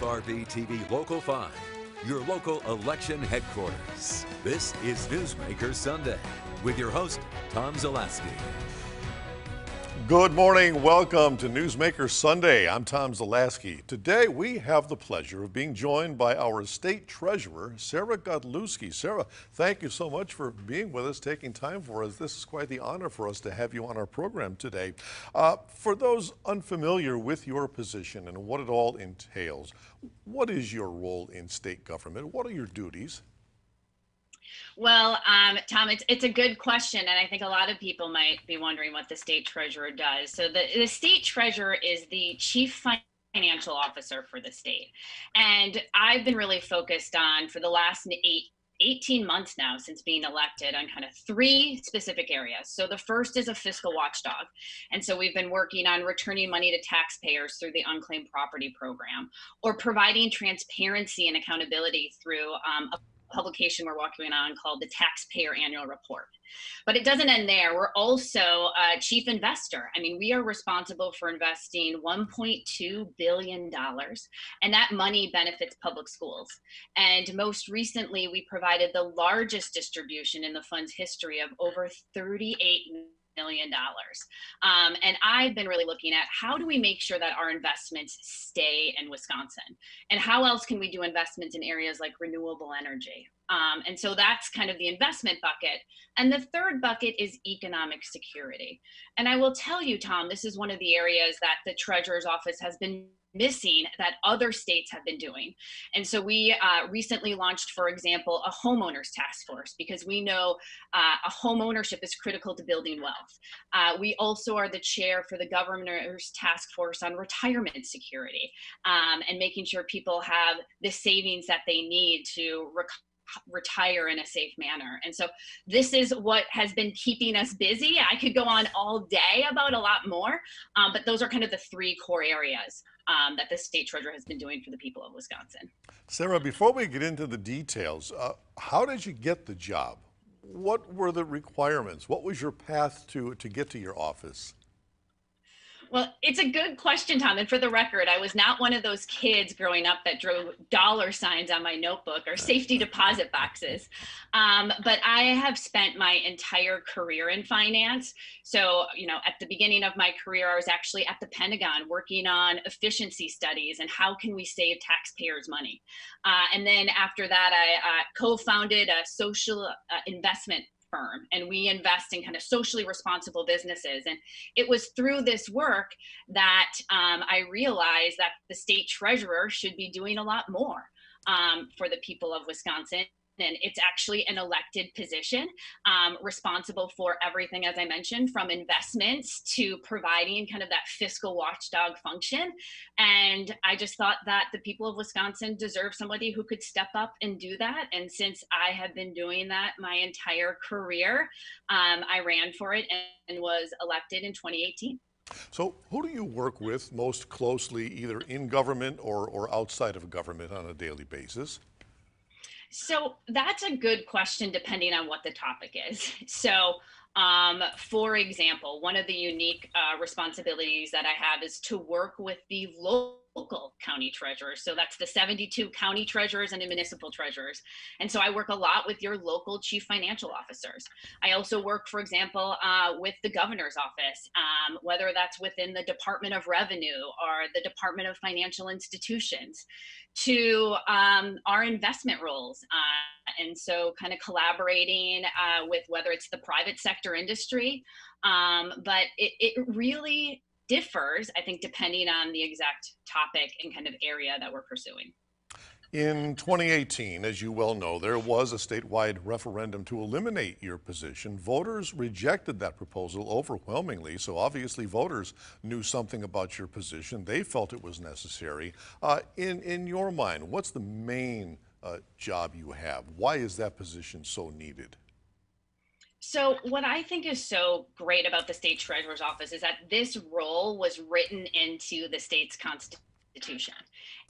WFRV TV Local 5, your local election headquarters. This is Newsmaker Sunday with your host, Tom Zaleski. Good morning. Welcome to Newsmaker Sunday. I'm Tom Zaleski. Today we have the pleasure of being joined by our state treasurer, Sarah Godlewski. Sarah, thank you so much for being with us, taking time for us. This is quite the honor for us to have you on our program today. For those unfamiliar with your position and what it all entails, what is your role in state government? What are your duties? Well, Tom, it's a good question, and I think a lot of people might be wondering what the state treasurer does. So the state treasurer is the chief financial officer for the state, and I've been really focused on, for the last 18 months now since being elected, on kind of three specific areas. So the first is a fiscal watchdog. And so we've been working on returning money to taxpayers through the unclaimed property program, or providing transparency and accountability through a publication we're working on called the Taxpayer Annual Report. But it doesn't end there. We're also a chief investor. I mean, we are responsible for investing $1.2 billion, and that money benefits public schools. And most recently, we provided the largest distribution in the fund's history of over $38 million. And I've been really looking at, how do we make sure that our investments stay in Wisconsin? And how else can we do investments in areas like renewable energy? And so that's kind of the investment bucket. And the third bucket is economic security. And I will tell you, Tom, this is one of the areas that the treasurer's office has been missing that other states have been doing. And so we recently launched, for example, a homeowners task force, because we know a home ownership is critical to building wealth. We also are the chair for the governor's task force on retirement security, and making sure people have the savings that they need to retire in a safe manner. And so this is what has been keeping us busy. I could go on all day about a lot more, but those are kind of the three core areas that the state treasurer has been doing for the people of Wisconsin. Sarah, before we get into the details, how did you get the job? What were the requirements? What was your path to get to your office? Well, it's a good question, Tom. And for the record, I was not one of those kids growing up that drew dollar signs on my notebook or safety deposit boxes. But I have spent my entire career in finance. So, at the beginning of my career, I was actually at the Pentagon working on efficiency studies and how can we save taxpayers' money. And then after that, I co-founded a social investment firm, and we invest in kind of socially responsible businesses. And it was through this work that I realized that the state treasurer should be doing a lot more for the people of Wisconsin. And it's actually an elected position, responsible for everything, as I mentioned, from investments to providing kind of that fiscal watchdog function. And I just thought that the people of Wisconsin deserve somebody who could step up and do that. And since I have been doing that my entire career, I ran for it and was elected in 2018. So who do you work with most closely, either in government or outside of government, on a daily basis? So that's a good question, depending on what the topic is. So, for example, one of the unique responsibilities that I have is to work with the local county treasurers. So that's the 72 county treasurers and the municipal treasurers. And so I work a lot with your local chief financial officers. I also work, for example, with the governor's office, whether that's within the Department of Revenue or the Department of Financial Institutions, to our investment roles. And so kind of collaborating with whether it's the private sector industry, but it really differs, I think, depending on the exact topic and kind of area that we're pursuing. In 2018, as you well know, there was a statewide referendum to eliminate your position. Voters rejected that proposal overwhelmingly, so obviously voters knew something about your position. They felt it was necessary. In your mind, what's the main job you have? Why is that position so needed? So what I think is so great about the state treasurer's office is that this role was written into the state's constitution.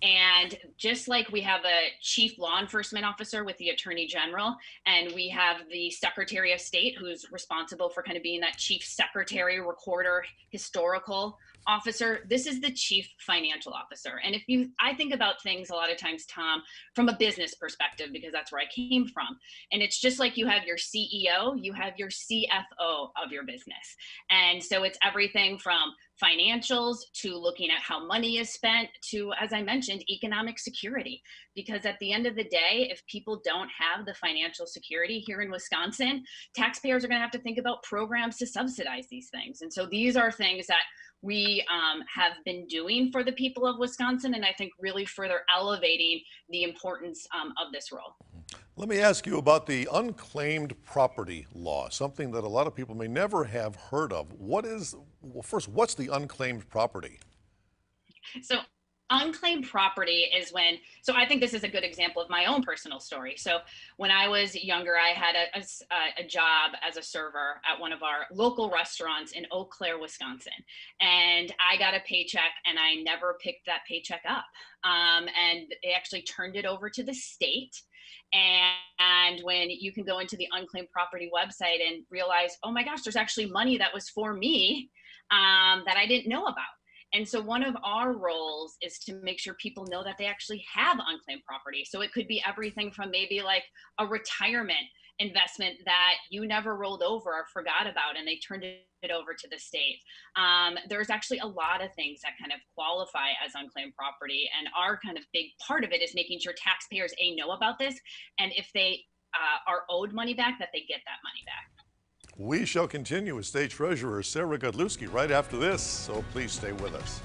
And just like we have a chief law enforcement officer with the attorney general, and we have the secretary of state who's responsible for kind of being that chief secretary, recorder, historical officer. This is the chief financial officer. And I think about things a lot of times, Tom, from a business perspective, because that's where I came from. And it's just like you have your CEO, you have your CFO of your business. And so it's everything from financials to looking at how money is spent to, as I mentioned, economic security. Because at the end of the day, if people don't have the financial security here in Wisconsin, taxpayers are going to have to think about programs to subsidize these things. And so these are things that we have been doing for the people of Wisconsin, and I think really further elevating the importance of this role. Let me ask you about the unclaimed property law, something that a lot of people may never have heard of. First, what's the unclaimed property? So unclaimed property is so I think this is a good example of my own personal story. So when I was younger, I had a job as a server at one of our local restaurants in Eau Claire, Wisconsin. And I got a paycheck and I never picked that paycheck up. And they actually turned it over to the state. And when you can go into the unclaimed property website and realize, oh my gosh, there's actually money that was for me that I didn't know about. And so one of our roles is to make sure people know that they actually have unclaimed property. So it could be everything from maybe like a retirement investment that you never rolled over or forgot about and they turned it over to the state. There's actually a lot of things that kind of qualify as unclaimed property. And our kind of big part of it is making sure taxpayers know about this. And if they are owed money back, that they get that money back. We shall continue with State Treasurer Sarah Godlewski right after this, so please stay with us.